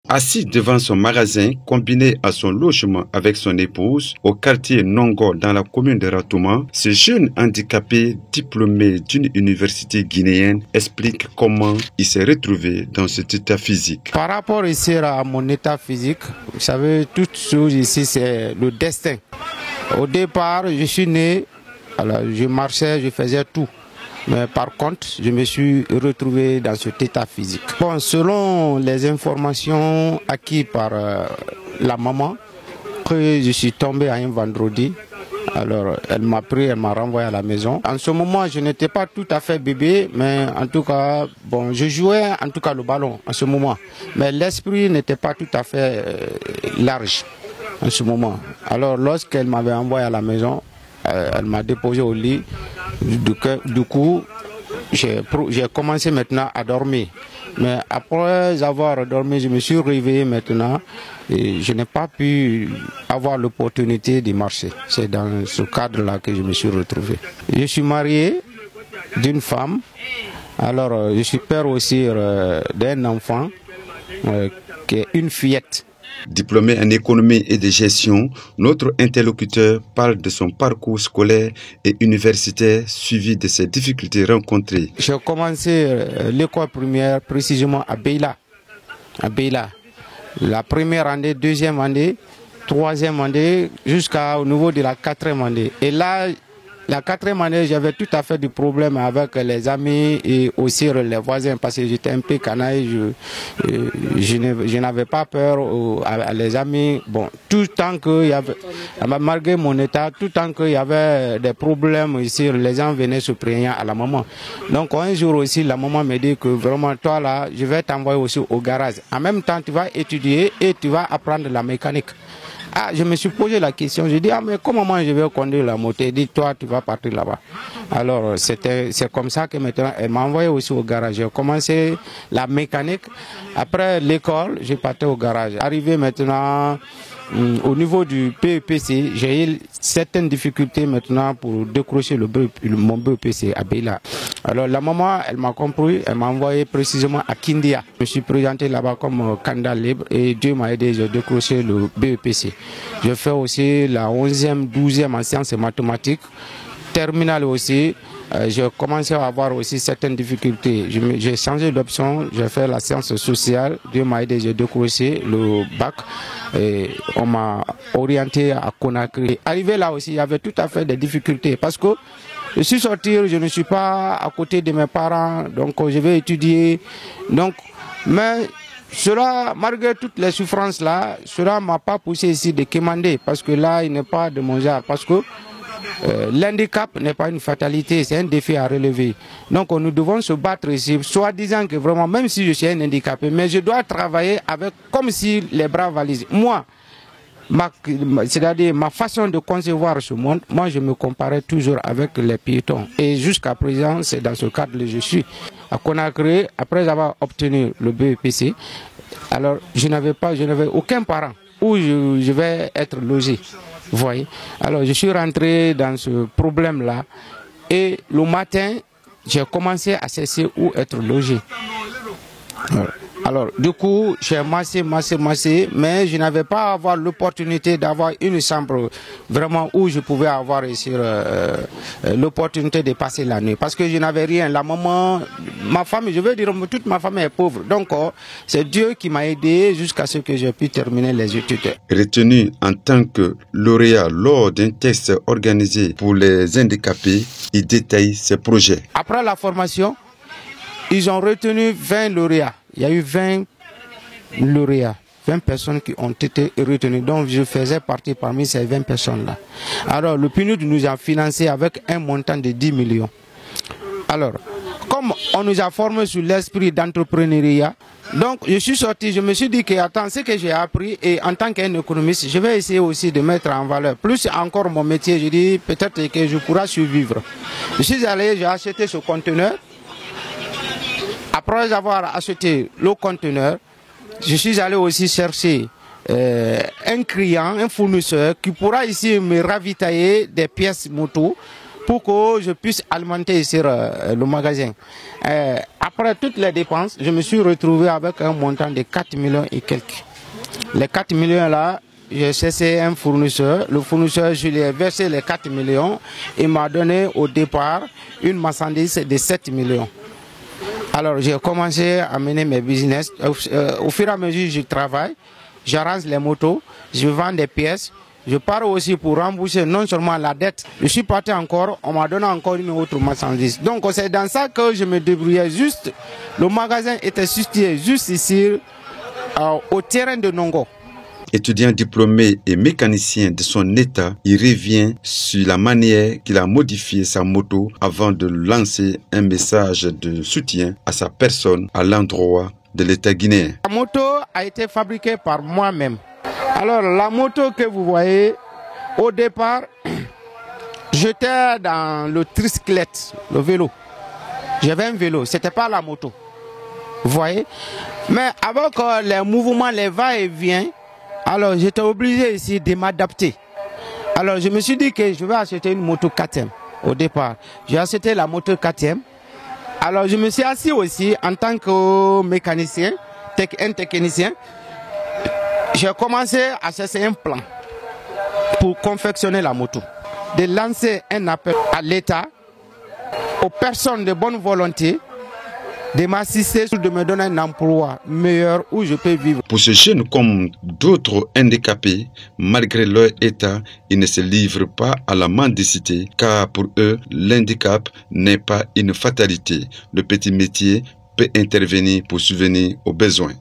Assis devant son magasin, combiné à son logement avec son épouse, au quartier Nongo dans la commune de Ratouma, ce jeune handicapé diplômé d'une université guinéenne explique comment il s'est retrouvé dans cet état physique. Par rapport ici à mon état physique, vous savez, toute chose ici c'est le destin. Au départ, je suis né, alors je marchais, je faisais tout. Mais par contre, je me suis retrouvé dans cet état physique. Bon, selon les informations acquises par la maman, que je suis tombé un vendredi. Alors, elle m'a pris, elle m'a renvoyé à la maison. En ce moment, je n'étais pas tout à fait bébé, mais en tout cas, bon, je jouais en tout cas le ballon en ce moment. Mais l'esprit n'était pas tout à fait large en ce moment. Alors, lorsqu'elle m'avait envoyé à la maison, elle m'a déposé au lit. Du coup, j'ai commencé maintenant à dormir. Mais après avoir dormi, je me suis réveillé maintenant et je n'ai pas pu avoir l'opportunité de marcher. C'est dans ce cadre-là que je me suis retrouvé. Je suis marié d'une femme. Alors, je suis père aussi d'un enfant qui est une fillette. Diplômé en économie et de gestion, notre interlocuteur parle de son parcours scolaire et universitaire suivi de ses difficultés rencontrées. J'ai commencé l'école primaire précisément à Beila. La première année, deuxième année, troisième année, jusqu'au niveau de la quatrième année. Et là, la quatrième année, j'avais tout à fait du problème avec les amis et aussi les voisins parce que j'étais un peu canaille. Je n'avais pas peur à les amis. Bon, tout le temps qu'il y avait, malgré mon état, tout le temps qu'il y avait des problèmes ici, les gens venaient se plaindre à la maman. Donc un jour aussi, la maman me dit que vraiment, toi là, je vais t'envoyer aussi au garage. En même temps, tu vas étudier et tu vas apprendre la mécanique. Ah, je me suis posé la question, je dis, ah mais comment moi je vais conduire la moto? Elle dit, toi tu vas partir là-bas. Alors c'est comme ça que maintenant elle m'a envoyé aussi au garage. J'ai commencé la mécanique. Après l'école, j'ai parti au garage. Arrivé maintenant au niveau du BEPC, j'ai eu certaines difficultés maintenant pour décrocher mon BEPC à Beila. Alors la maman, elle m'a compris, elle m'a envoyé précisément à Kindia. Je me suis présenté là-bas comme candidat libre et Dieu m'a aidé, j'ai décroché le BEPC. Je fais aussi la 11e, 12e en sciences et mathématiques. Terminale aussi, j'ai commencé à avoir aussi certaines difficultés. J'ai changé d'option, j'ai fait la science sociale. Dieu m'a aidé, j'ai décroché le bac. Et on m'a orienté à Conakry. Arrivé là aussi, il y avait tout à fait des difficultés parce que je suis sorti, je ne suis pas à côté de mes parents, donc je vais étudier. Donc, mais cela, malgré toutes les souffrances là, cela ne m'a pas poussé ici de commander parce que là, il n'est pas de mon genre. Parce que l'handicap n'est pas une fatalité, c'est un défi à relever. Donc nous devons se battre ici, soit disant que vraiment, même si je suis un handicapé, mais je dois travailler avec comme si les bras valises. Moi, c'est-à-dire ma façon de concevoir ce monde, moi je me comparais toujours avec les piétons. Et jusqu'à présent, c'est dans ce cadre que je suis. À Conakry, après avoir obtenu le BEPC, alors je n'avais aucun parent où je vais être logé. Vous voyez? Alors je suis rentré dans ce problème-là et le matin, j'ai commencé à chercher où être logé. Alors du coup, j'ai massé, mais je n'avais pas avoir l'opportunité d'avoir une chambre vraiment où je pouvais avoir ici l'opportunité de passer la nuit. Parce que je n'avais rien. La maman, ma famille, je veux dire, toute ma famille est pauvre. Donc, c'est Dieu qui m'a aidé jusqu'à ce que j'ai pu terminer les études. Retenu en tant que lauréat lors d'un test organisé pour les handicapés, il détaille ses projets. Après la formation, ils ont retenu 20 lauréats. Il y a eu 20 lauréats, 20 personnes qui ont été retenues. Donc je faisais partie parmi ces 20 personnes-là. Alors le PNUD nous a financé avec un montant de 10 millions. Alors, comme on nous a formés sur l'esprit d'entrepreneuriat, donc je suis sorti, je me suis dit que attends, ce que j'ai appris et en tant qu'un économiste, je vais essayer aussi de mettre en valeur. Plus encore mon métier, je dis peut-être que je pourrai survivre. Je suis allé, j'ai acheté ce conteneur. Après avoir acheté le conteneur, je suis allé aussi chercher un client, un fournisseur qui pourra ici me ravitailler des pièces moto pour que je puisse alimenter ici le magasin. Après toutes les dépenses, je me suis retrouvé avec un montant de 4 millions et quelques. Les 4 millions là, j'ai cherché un fournisseur. Le fournisseur, je lui ai versé les 4 millions. Il m'a donné au départ une marchandise de 7 millions. Alors j'ai commencé à mener mes business. Au fur et à mesure, je travaille, j'arrange les motos, je vends des pièces. Je pars aussi pour rembourser non seulement la dette. Je suis parti encore, on m'a donné encore une autre marchandise. Donc c'est dans ça que je me débrouillais juste. Le magasin était situé juste ici, au terrain de Nongo. Étudiant diplômé et mécanicien de son état, il revient sur la manière qu'il a modifié sa moto avant de lancer un message de soutien à sa personne à l'endroit de l'État guinéen. La moto a été fabriquée par moi-même. Alors la moto que vous voyez, au départ, j'étais dans le tricyclette, le vélo. J'avais un vélo, c'était pas la moto. Vous voyez? Mais avec les mouvements, les va-et-vient, alors j'étais obligé ici de m'adapter. Alors je me suis dit que je vais acheter une moto KTM au départ. J'ai acheté la moto KTM. Alors je me suis assis aussi en tant que mécanicien, un technicien. J'ai commencé à chercher un plan pour confectionner la moto. De lancer un appel à l'État, aux personnes de bonne volonté, de m'assister, de me donner un emploi meilleur où je peux vivre. Pour ces jeunes comme d'autres handicapés, malgré leur état, ils ne se livrent pas à la mendicité, car pour eux, l'handicap n'est pas une fatalité. Le petit métier peut intervenir pour subvenir aux besoins.